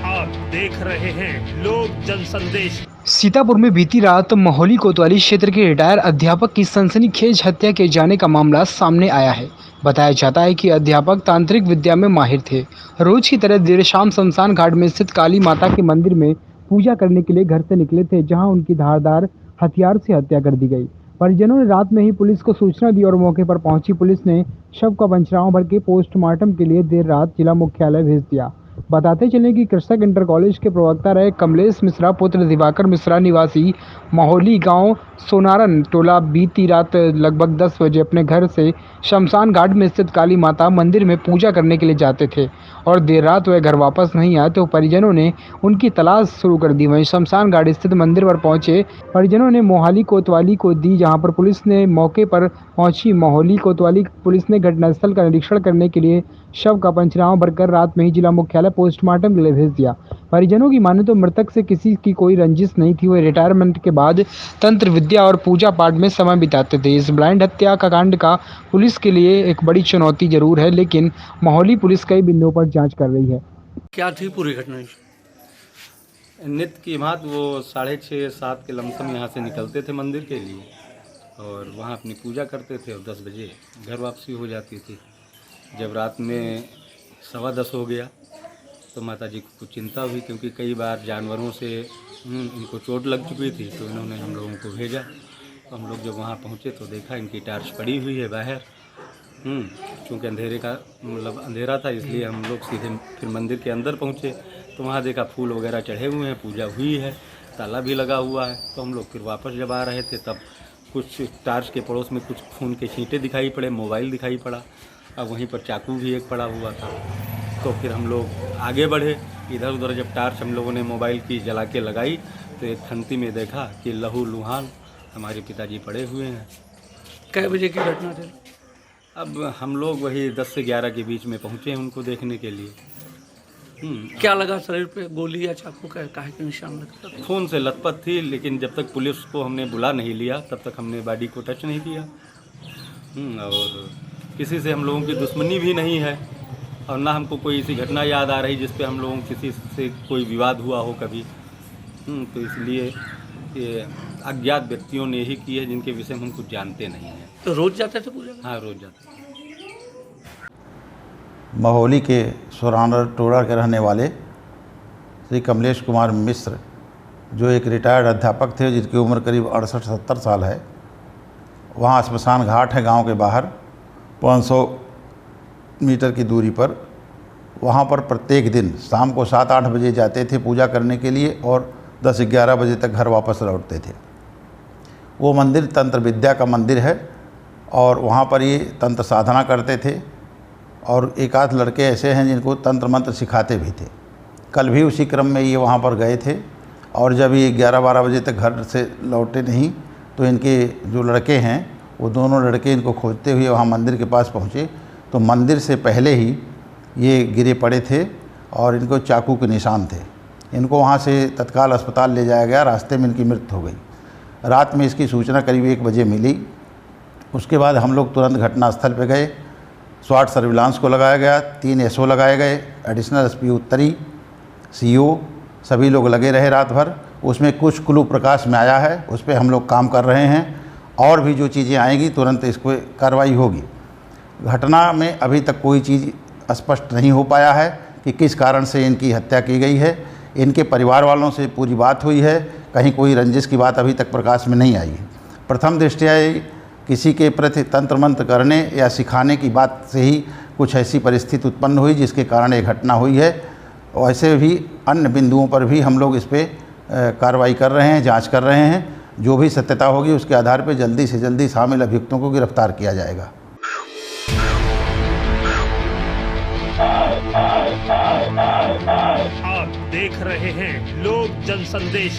आप देख रहे हैं लोक जन संदेश। सीतापुर में बीती रात महोली कोतवाली क्षेत्र के रिटायर अध्यापक की सनसनीखेज हत्या किए जाने का मामला सामने आया है। बताया जाता है कि अध्यापक तांत्रिक विद्या में माहिर थे। रोज की तरह देर शाम शमशान घाट में स्थित काली माता के मंदिर में पूजा करने के लिए घर से निकले थे, जहां उनकी धारदार हथियार से हत्या कर दी गई। परिजनों ने रात में ही पुलिस को सूचना दी और मौके पर पहुंची पुलिस ने शव का पंचनामा भर के पोस्टमार्टम के लिए देर रात जिला मुख्यालय भेज दिया। बताते चलें कि कृषक इंटर कॉलेज के प्रवक्ता रहे कमलेश मिश्रा पुत्र दिवाकर मिश्रा निवासी महोली गांव सोनारन टोला बीती रात लगभग 10 बजे अपने घर से शमशान घाट में स्थित काली माता मंदिर में पूजा करने के लिए जाते थे और देर रात वह घर वापस नहीं आए तो परिजनों ने उनकी तलाश शुरू कर दी। वहीं शमशान घाट स्थित मंदिर पर पहुंचे परिजनों ने मोहाली कोतवाली को दी, जहां पर पुलिस ने मौके पर पहुंची मोहाली कोतवाली पुलिस ने घटनास्थल का निरीक्षण करने के लिए शव का पंचनामा भरकर रात में ही जिला मुख्यालय पोस्टमार्टम के लिए भेज दिया। परिजनों की माने तो मृतक से किसी की कोई रंजिश नहीं थी। वह रिटायरमेंट के बाद तंत्र विद्या और पूजा पाठ में समय बिताते थे। इस ब्लाइंड हत्या का कांड का पुलिस के लिए एक बड़ी चुनौती जरूर है, लेकिन महोली पुलिस कई बिंदुओं पर जांच कर रही है। क्या थी पूरी घटना? नित्य की भांत वो 6:30-7 के लमसम यहाँ से निकलते थे मंदिर के लिए और वहाँ अपनी पूजा करते थे और 10 बजे घर वापसी हो जाती थी। जब रात में 10:15 हो गया तो माता जी को कुछ चिंता हुई, क्योंकि कई बार जानवरों से इनको चोट लग चुकी थी, तो इन्होंने हम लोगों को भेजा। तो हम लोग जब वहाँ पहुँचे तो देखा इनकी टार्च पड़ी हुई है बाहर। क्योंकि अंधेरे का मतलब अंधेरा था, इसलिए हम लोग सीधे फिर मंदिर के अंदर पहुँचे तो वहाँ देखा फूल वगैरह चढ़े हुए हैं, पूजा हुई है, ताला भी लगा हुआ है। तो हम लोग फिर वापस जब आ रहे थे तब कुछ टार्च के पड़ोस में कुछ खून के छींटे दिखाई पड़े, मोबाइल दिखाई पड़ा और वहीं पर चाकू भी एक पड़ा हुआ था। तो फिर हम लोग आगे बढ़े, इधर उधर जब टार्च हम लोगों ने मोबाइल की जला के लगाई तो एक खंती में देखा कि लहू लुहान हमारे पिताजी पड़े हुए हैं। कै बजे की घटना थी? अब हम लोग वही 10 से 11 के बीच में पहुँचे हैं उनको देखने के लिए। क्या लगा शरीर पे? गोली या चाकू का काहे के निशान लगता था? खून से लथपथ थी, लेकिन जब तक पुलिस को हमने बुला नहीं लिया तब तक हमने बॉडी को टच नहीं किया। और किसी से हम लोगों की दुश्मनी भी नहीं है और ना हमको कोई ऐसी घटना याद आ रही जिस पे हम लोगों किसी से कोई विवाद हुआ हो कभी। तो इसलिए ये अज्ञात व्यक्तियों ने ही की है, जिनके विषय में हम कुछ जानते नहीं हैं। तो रोज जाते थे पूजा? हाँ, रोज जाते थे। महोली के सोनारन टोला के रहने वाले श्री कमलेश कुमार मिश्र, जो एक रिटायर्ड अध्यापक थे जिनकी उम्र करीब 68-70 साल है, वहाँ श्मशान घाट है गांव के बाहर 500 मीटर की दूरी पर। वहाँ पर प्रत्येक दिन शाम को 7-8 बजे जाते थे पूजा करने के लिए और 10-11 बजे तक घर वापस लौटते थे। वो मंदिर तंत्र विद्या का मंदिर है और वहाँ पर ये तंत्र साधना करते थे और एक आध लड़के ऐसे हैं जिनको तंत्र मंत्र सिखाते भी थे। कल भी उसी क्रम में ये वहाँ पर गए थे और जब ये 11-12 बजे तक घर से लौटे नहीं तो इनके जो लड़के हैं वो दोनों लड़के इनको खोजते हुए वहाँ मंदिर के पास पहुँचे तो मंदिर से पहले ही ये गिरे पड़े थे और इनको चाकू के निशान थे। इनको वहाँ से तत्काल अस्पताल ले जाया गया, रास्ते में इनकी मृत्यु हो गई। रात में इसकी सूचना करीब 1 बजे मिली। उसके बाद हम लोग तुरंत घटनास्थल पर गए। स्वाट सर्विलांस को लगाया गया, 3 एसओ लगाए गए, एडिशनल एसपी उत्तरी, सीओ, सभी लोग लगे रहे रात भर। उसमें कुछ क्लू प्रकाश में आया है, उस पर हम लोग काम कर रहे हैं और भी जो चीज़ें आएंगी तुरंत इस पर कार्रवाई होगी। घटना में अभी तक कोई चीज़ स्पष्ट नहीं हो पाया है कि किस कारण से इनकी हत्या की गई है। इनके परिवार वालों से पूरी बात हुई है, कहीं कोई रंजिश की बात अभी तक प्रकाश में नहीं आई है। प्रथम दृष्टया किसी के प्रति तंत्र मंत्र करने या सिखाने की बात से ही कुछ ऐसी परिस्थिति उत्पन्न हुई जिसके कारण ये घटना हुई है। वैसे भी अन्य बिंदुओं पर भी हम लोग इस पर कार्रवाई कर रहे हैं, जांच कर रहे हैं। जो भी सत्यता होगी उसके आधार पर जल्दी से जल्दी शामिल अभियुक्तों को गिरफ्तार किया जाएगा। आप देख रहे हैं लोक जन संदेश।